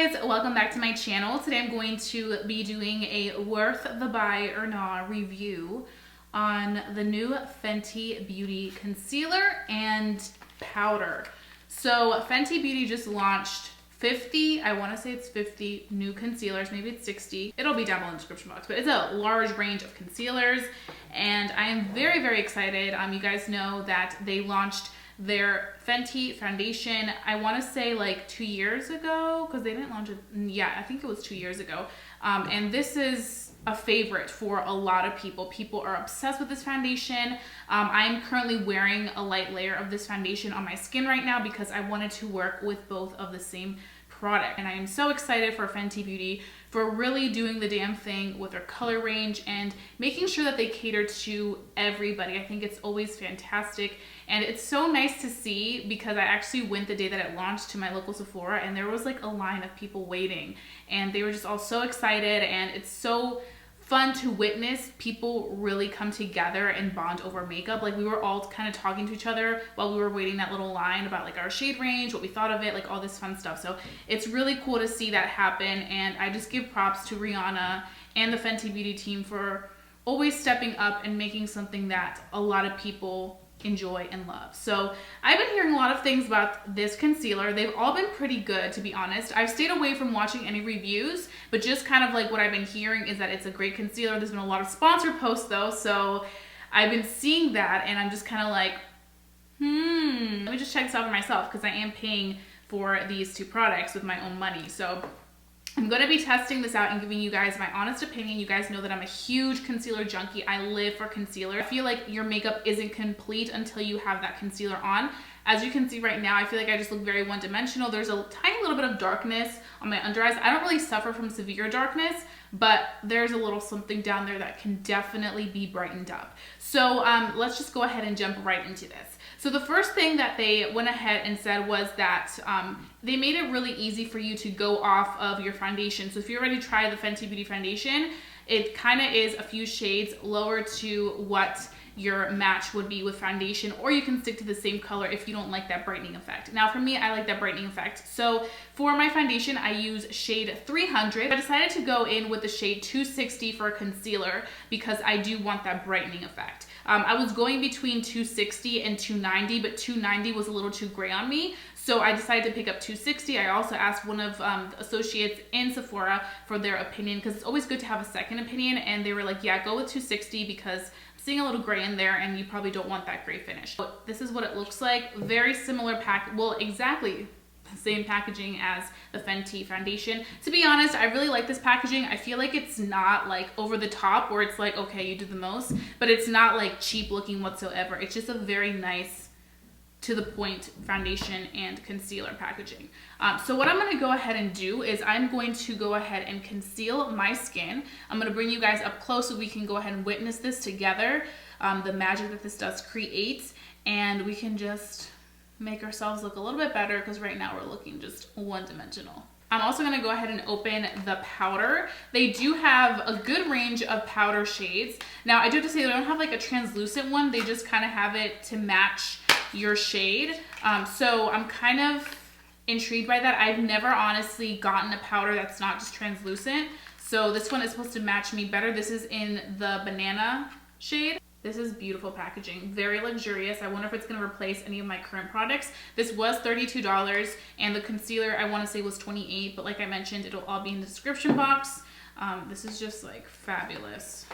guys, welcome back to my channel. Today I'm going to be doing a worth the buy or not review on the new Fenty Beauty concealer and powder. So Fenty Beauty just launched 50, I want to say it's 50 new concealers, maybe it's 60. It'll be down below in the description box, but it's a large range of concealers and I am very, very excited. You guys know that they launched their Fenty foundation, I want to say like 2 years ago, because they didn't launch it, yeah, I think it was 2 years ago. And this is a favorite for a lot of people. People are obsessed with this foundation. I'm currently wearing a light layer of this foundation on my skin right now because I wanted to work with both of the same product. And I am so excited for Fenty Beauty for really doing the damn thing with their color range and making sure that they cater to everybody. I think it's always fantastic. And it's so nice to see because I actually went the day that it launched to my local Sephora and there was like a line of people waiting and they were just all so excited, and it's so fun to witness people really come together and bond over makeup. Like we were all kind of talking to each other while we were waiting that little line about like our shade range, what we thought of it, like all this fun stuff. So it's really cool to see that happen, and I just give props to Rihanna and the Fenty Beauty team for always stepping up and making something that a lot of people enjoy and love. So I've been hearing a lot of things about this concealer. They've all been pretty good, to be honest. I've stayed away from watching any reviews, but just kind of like what I've been hearing is that it's a great concealer. There's been a lot of sponsor posts though, so I've been seeing that and I'm just kind of like, let me just check this out for myself because I am paying for these two products with my own money. So I'm going to be testing this out and giving you guys my honest opinion. You guys know that I'm a huge concealer junkie. I live for concealer. I feel like your makeup isn't complete until you have that concealer on. As you can see right now, I feel like I just look very one-dimensional. There's a tiny little bit of darkness on my under eyes. I don't really suffer from severe darkness, but there's a little something down there that can definitely be brightened up. So let's just go ahead and jump right into this. So the first thing that they went ahead and said was that they made it really easy for you to go off of your foundation. So if you're ready to try the Fenty Beauty foundation, it kind of is a few shades lower to what your match would be with foundation, or you can stick to the same color if you don't like that brightening effect. Now for me, I like that brightening effect. So for my foundation, I use shade 300. I decided to go in with the shade 260 for a concealer because I do want that brightening effect. I was going between 260 and 290, but 290 was a little too gray on me. So I decided to pick up 260. I also asked one of the associates in Sephora for their opinion because it's always good to have a second opinion. And they were like, yeah, go with 260 because I'm seeing a little gray in there and you probably don't want that gray finish. So this is what it looks like. Very similar pack, well, exactly the same packaging as the Fenty foundation. To be honest, I really like this packaging. I feel like it's not like over the top where it's like, okay, you do the most, but it's not like cheap looking whatsoever. It's just a very nice to the point foundation and concealer packaging. So what I'm gonna go ahead and do is I'm going to go ahead and conceal my skin. I'm gonna bring you guys up close so we can go ahead and witness this together, the magic that this does create, and we can just make ourselves look a little bit better because right now we're looking just one-dimensional. I'm also going to go ahead and open the powder. They do have a good range of powder shades. Now I do have to say they don't have like a translucent one. They just kind of have it to match your shade. So I'm kind of intrigued by that. I've never honestly gotten a powder that's not just translucent. So this one is supposed to match me better. This is in the banana shade. This is beautiful packaging, very luxurious. I wonder if it's gonna replace any of my current products. This was $32 and the concealer I wanna say was $28, but like I mentioned, it'll all be in the description box. This is just like fabulous.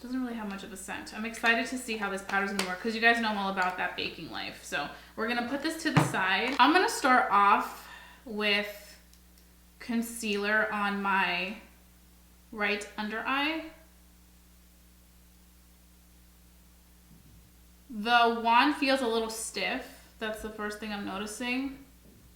Doesn't really have much of a scent. I'm excited to see how this powder's gonna work because you guys know I'm all about that baking life. So we're gonna put this to the side. I'm gonna start off with concealer on my right under eye. The wand feels a little stiff. That's the first thing I'm noticing.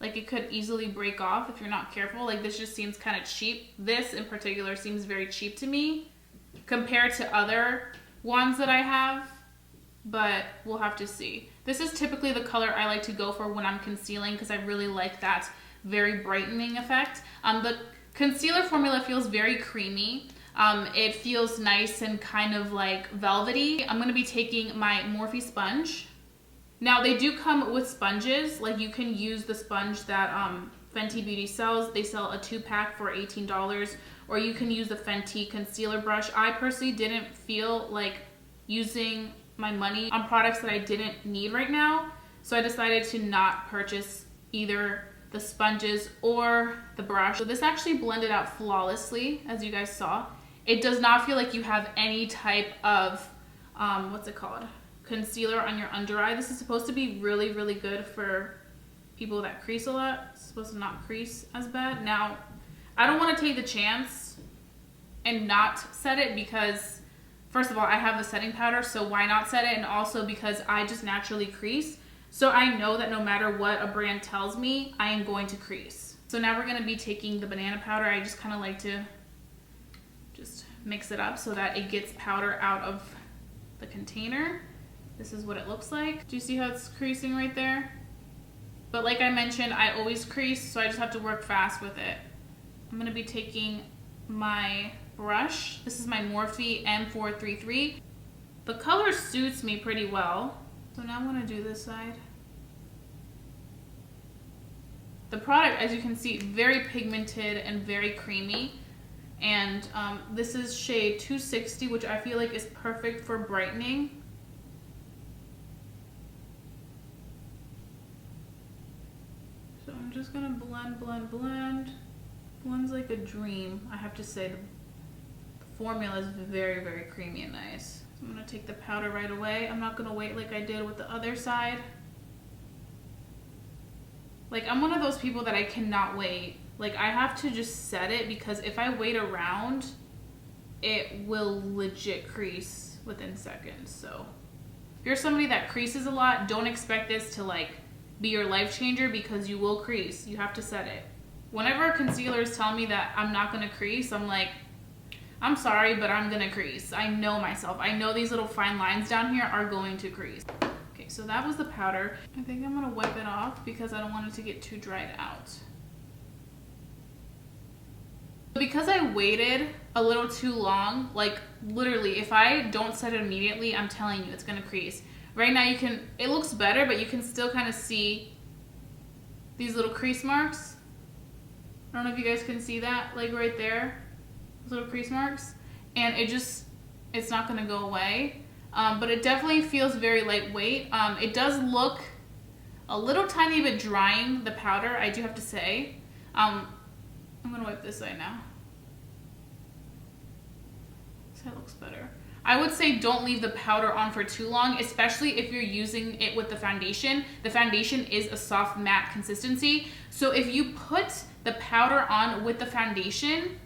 Like it could easily break off if you're not careful. Like this just seems kind of cheap. This in particular seems very cheap to me compared to other wands that I have, but we'll have to see. This is typically the color I like to go for when I'm concealing because I really like that very brightening effect. The concealer formula feels very creamy. It feels nice and kind of like velvety. I'm going to be taking my Morphe sponge. Now they do come with sponges, like you can use the sponge that Fenty Beauty sells. They sell a 2-pack for $18, or you can use the Fenty concealer brush. I personally didn't feel like using my money on products that I didn't need right now, so I decided to not purchase either the sponges or the brush. So this actually blended out flawlessly, as you guys saw. It does not feel like you have any type of, what's it called? Concealer on your under eye. This is supposed to be really, really good for people that crease a lot. It's supposed to not crease as bad. Now, I don't want to take the chance and not set it because, first of all, I have the setting powder, so why not set it? And also because I just naturally crease. So I know that no matter what a brand tells me, I am going to crease. So now we're gonna be taking the banana powder. I just kind of like to just mix it up so that it gets powder out of the container. This is what it looks like. Do you see how it's creasing right there? But like I mentioned, I always crease, so I just have to work fast with it. I'm gonna be taking my brush. This is my Morphe M433. The color suits me pretty well. So now I'm gonna do this side. The product, as you can see, very pigmented and very creamy. And this is shade 260, which I feel like is perfect for brightening. So I'm just gonna blend, blend, blend. Blends like a dream, I have to say. The formula is very, very creamy and nice. I'm gonna take the powder right away. I'm not gonna wait like I did with the other side. Like, I'm one of those people that I cannot wait. Like, I have to just set it because if I wait around, it will legit crease within seconds. So if you're somebody that creases a lot, don't expect this to like be your life changer because you will crease. You have to set it. Whenever concealers tell me that I'm not gonna crease, I'm like, I'm sorry, but I'm gonna crease. I know myself. I know these little fine lines down here are going to crease. Okay, so that was the powder. I think I'm gonna wipe it off because I don't want it to get too dried out. Because I waited a little too long, like literally, if I don't set it immediately, I'm telling you, it's gonna crease. Right now it looks better, but you can still kind of see these little crease marks. I don't know if you guys can see that, like right there. Little crease marks, and it's not gonna go away, but it definitely feels very lightweight. It does look a little tiny bit drying, the powder, I do have to say. I'm gonna wipe this side now. This side looks better. I would say don't leave the powder on for too long, especially if you're using it with the foundation. The foundation is a soft matte consistency, so if you put the powder on with the foundation,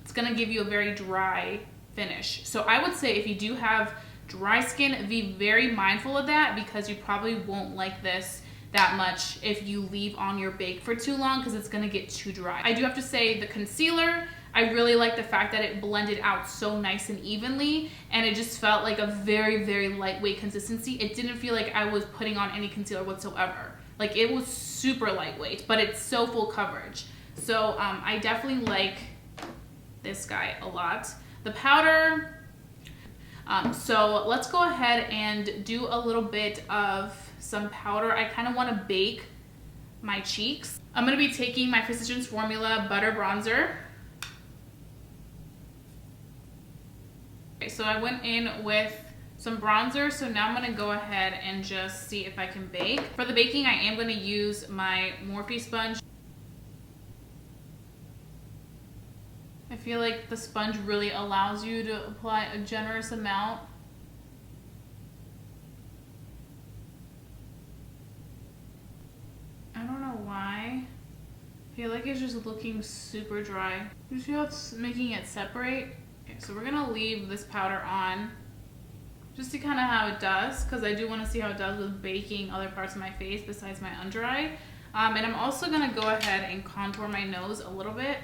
it's gonna give you a very dry finish. So I would say if you do have dry skin, be very mindful of that because you probably won't like this that much if you leave on your bake for too long because it's gonna get too dry. I do have to say the concealer, I really like the fact that it blended out so nice and evenly, and it just felt like a very, very lightweight consistency. It didn't feel like I was putting on any concealer whatsoever. Like, it was super lightweight, but it's so full coverage. So I definitely like this guy a lot. The powder, so let's go ahead and do a little bit of some powder. I kind of want to bake my cheeks. I'm going to be taking my Physicians Formula Butter Bronzer. Okay, so I went in with some bronzer, so now I'm going to go ahead and just see if I can bake. For the baking, I am going to use my Morphe sponge. I feel like the sponge really allows you to apply a generous amount. I don't know why. I feel like it's just looking super dry. You see how it's making it separate? Okay, so we're gonna leave this powder on just to kind of how it does, because I do want to see how it does with baking other parts of my face besides my under eye. And I'm also gonna go ahead and contour my nose a little bit.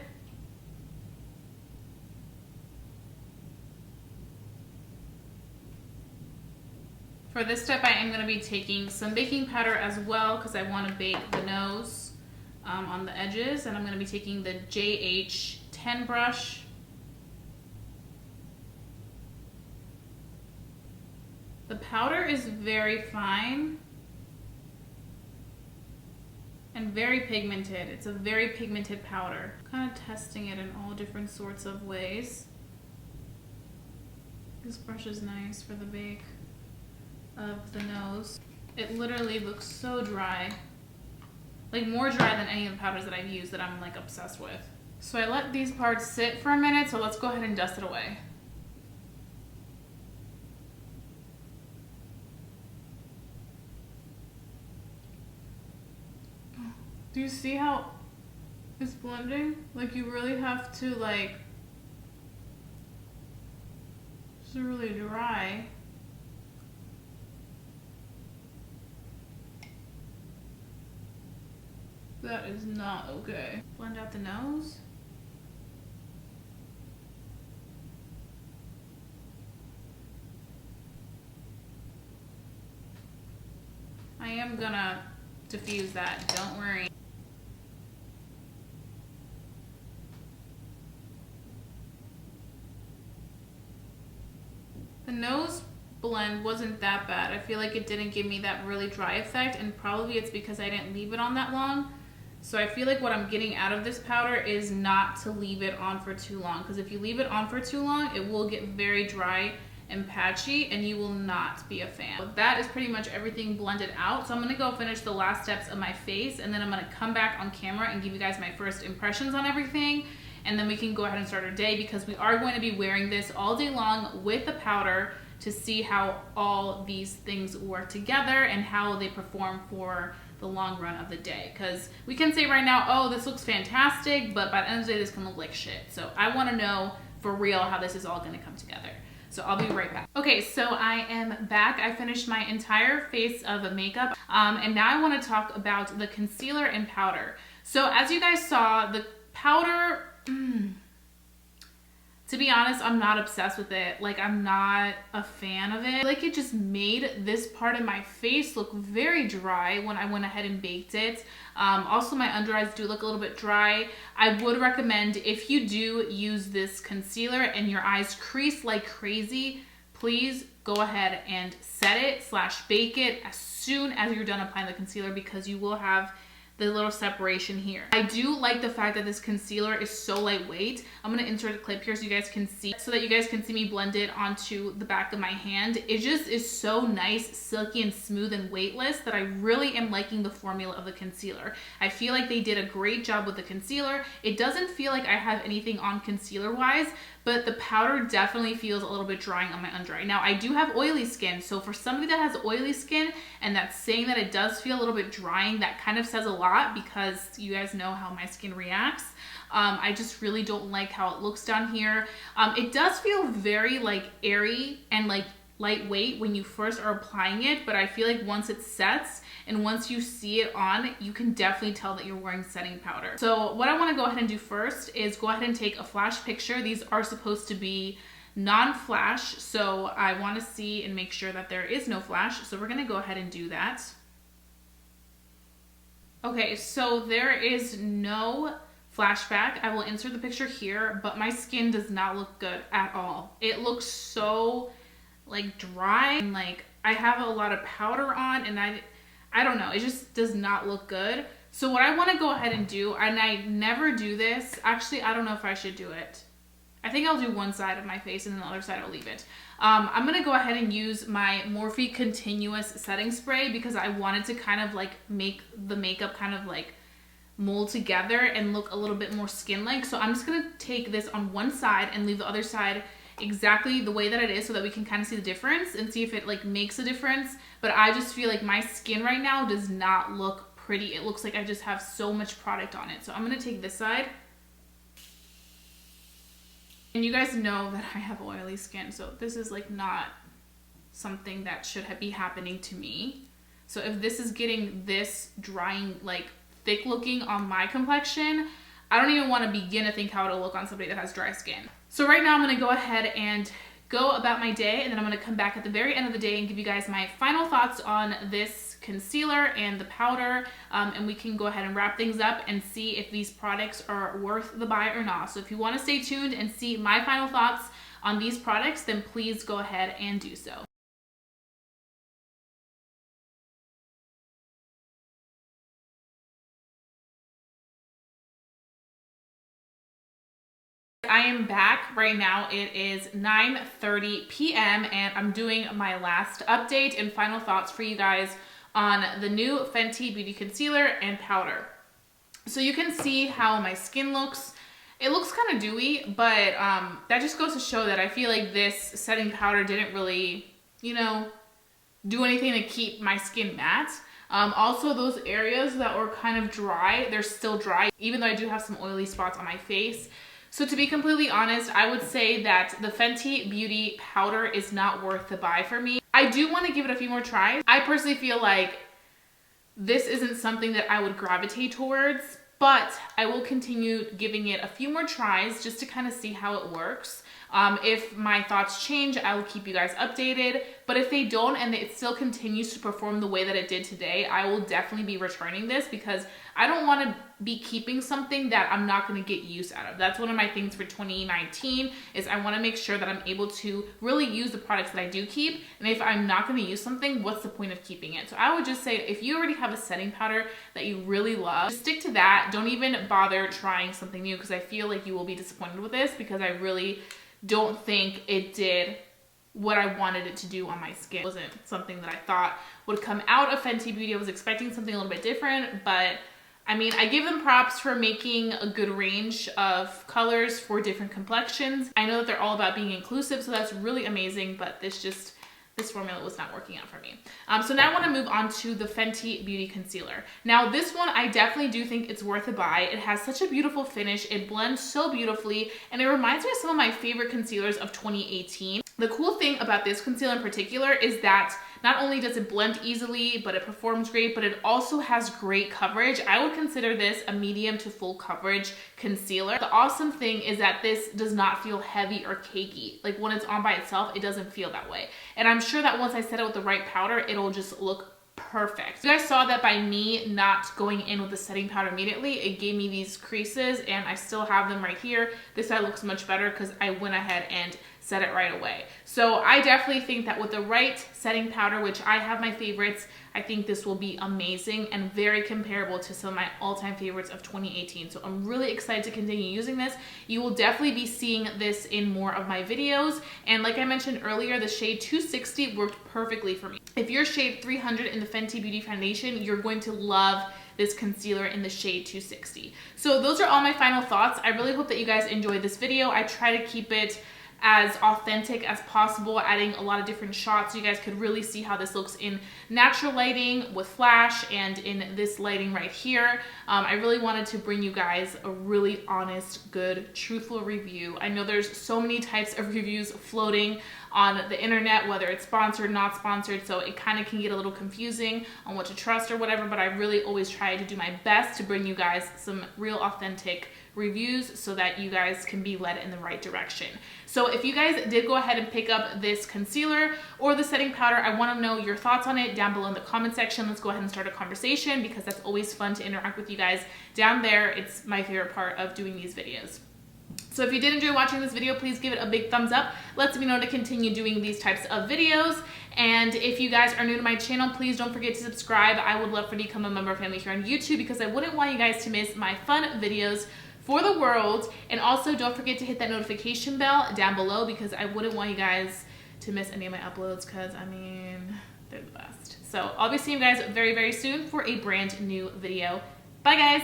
For this step, I am going to be taking some baking powder as well because I want to bake the nose on the edges. And I'm going to be taking the JH10 brush. The powder is very fine. and very pigmented. It's a very pigmented powder. Kind of testing it in all different sorts of ways. This brush is nice for the bake of the nose. It literally looks so dry. Like more dry than any of the powders that I've used that I'm like obsessed with. So I let these parts sit for a minute, so let's go ahead and dust it away. Do you see how it's blending? Like you really have to like, it's really dry. That is not okay. Blend out the nose. I am gonna diffuse that, don't worry. The nose blend wasn't that bad. I feel like it didn't give me that really dry effect, and probably it's because I didn't leave it on that long. So I feel like what I'm getting out of this powder is not to leave it on for too long, because if you leave it on for too long, it will get very dry and patchy and you will not be a fan. But that is pretty much everything blended out. So I'm gonna go finish the last steps of my face, and then I'm gonna come back on camera and give you guys my first impressions on everything. And then we can go ahead and start our day, because we are going to be wearing this all day long with the powder to see how all these things work together and how they perform for the long run of the day. Because we can say right now, oh, this looks fantastic, but by the end of the day, this can look like shit. So I want to know for real how this is all going to come together. So I'll be right back. Okay, so I am back. I finished my entire face of makeup, and now I want to talk about the concealer and powder. So as you guys saw, the powder, to be honest, I'm not obsessed with it. Like, I'm not a fan of it. Like, it just made this part of my face look very dry when I went ahead and baked it. Also, my under eyes do look a little bit dry. I would recommend, if you do use this concealer and your eyes crease like crazy, please go ahead and set it / bake it as soon as you're done applying the concealer, because you will have the little separation here. I do like the fact that this concealer is so lightweight. I'm gonna insert a clip here so you guys can see, me blend it onto the back of my hand. It just is so nice, silky and smooth and weightless that I really am liking the formula of the concealer. I feel like they did a great job with the concealer. It doesn't feel like I have anything on concealer wise, but the powder definitely feels a little bit drying on my under eye. Now, I do have oily skin, so for somebody that has oily skin and that's saying that it does feel a little bit drying, that kind of says a lot, because you guys know how my skin reacts. I just really don't like how it looks down here. It does feel very like airy and like lightweight when you first are applying it, but I feel like once it sets and once you see it on, you can definitely tell that you're wearing setting powder. So what I want to go ahead and do first is go ahead and take a flash picture. These are supposed to be non-flash, so I want to see and make sure that there is no flash. So we're going to go ahead and do that. Okay, so there is no flashback. I will insert the picture here, but my skin does not look good at all. It looks so like dry, and like I have a lot of powder on, and I don't know, it just does not look good. So what I want to go ahead and do, and I never do this, actually I don't know if I should do it. I think I'll do one side of my face and then the other side I'll leave it. I'm going to go ahead and use my Morphe Continuous Setting Spray, because I wanted to kind of like make the makeup kind of like mold together and look a little bit more skin-like. So I'm just going to take this on one side and leave the other side exactly the way that it is, so that we can kind of see the difference and see if it like makes a difference. But I just feel like my skin right now does not look pretty. It looks like I just have so much product on it. So I'm going to take this side. And you guys know that I have oily skin, so this is like not something that should be happening to me. So if this is getting this drying, like thick looking on my complexion, I don't even want to begin to think how it'll look on somebody that has dry skin. So right now I'm going to go ahead and go about my day, and then I'm going to come back at the very end of the day and give you guys my final thoughts on this concealer and the powder, and we can go ahead and wrap things up and see if these products are worth the buy or not. So if you want to stay tuned and see my final thoughts on these products, then please go ahead and do so. I am back right now. It is 9:30 p.m. and I'm doing my last update and final thoughts for you guys on the new Fenty Beauty Concealer and Powder. So you can see how my skin looks. It looks kind of dewy, but that just goes to show that I feel like this setting powder didn't really, you know, do anything to keep my skin matte. Also, those areas that were kind of dry, they're still dry, even though I do have some oily spots on my face. So to be completely honest, I would say that the Fenty Beauty powder is not worth the buy for me. I do want to give it a few more tries. I personally feel like this isn't something that I would gravitate towards, but I will continue giving it a few more tries just to kind of see how it works. If my thoughts change, I will keep you guys updated. But if they don't and it still continues to perform the way that it did today, I will definitely be returning this because I don't want to be keeping something that I'm not going to get use out of. That's one of my things for 2019 is I want to make sure that I'm able to really use the products that I do keep. And if I'm not going to use something, what's the point of keeping it? So I would just say if you already have a setting powder that you really love, just stick to that. Don't even bother trying something new because I feel like you will be disappointed with this because I really don't think it did what I wanted it to do on my skin. It wasn't something that I thought would come out of Fenty Beauty. I was expecting something a little bit different, but I mean, I give them props for making a good range of colors for different complexions. I know that they're all about being inclusive, so that's really amazing, but this formula was not working out for me. So now I want to move on to the Fenty Beauty Concealer. Now this one, I definitely do think it's worth a buy. It has such a beautiful finish. It blends so beautifully, and it reminds me of some of my favorite concealers of 2018. The cool thing about this concealer in particular is that not only does it blend easily, but it performs great, but it also has great coverage. I would consider this a medium to full coverage concealer. The awesome thing is that this does not feel heavy or cakey. Like when it's on by itself, it doesn't feel that way. And I'm sure that once I set it with the right powder, it'll just look perfect. You guys saw that by me not going in with the setting powder immediately, it gave me these creases and I still have them right here. This side looks much better because I went ahead and set it right away. So I definitely think that with the right setting powder, which I have my favorites, I think this will be amazing and very comparable to some of my all-time favorites of 2018. So I'm really excited to continue using this. You will definitely be seeing this in more of my videos. And like I mentioned earlier, the shade 260 worked perfectly for me. If you're shade 300 in the Fenty Beauty Foundation, you're going to love this concealer in the shade 260. So those are all my final thoughts. I really hope that you guys enjoyed this video. I try to keep it as authentic as possible, adding a lot of different shots so you guys could really see how this looks in natural lighting with flash and in this lighting right here. I really wanted to bring you guys a really honest, good, truthful review. I know there's so many types of reviews floating on the internet, whether it's sponsored, not sponsored, so it kind of can get a little confusing on what to trust or whatever, but I really always try to do my best to bring you guys some real authentic reviews so that you guys can be led in the right direction. So if you guys did go ahead and pick up this concealer or the setting powder, I want to know your thoughts on it down below in the comment section. Let's go ahead and start a conversation because that's always fun to interact with you guys down there. It's my favorite part of doing these videos. So if you did enjoy watching this video, please give it a big thumbs up. Lets me know to continue doing these types of videos. And if you guys are new to my channel, please don't forget to subscribe. I would love for you to become a member of family here on YouTube because I wouldn't want you guys to miss my fun videos for the world. And also don't forget to hit that notification bell down below because I wouldn't want you guys to miss any of my uploads because I mean, they're the best. So I'll be seeing you guys very, very soon for a brand new video. Bye guys.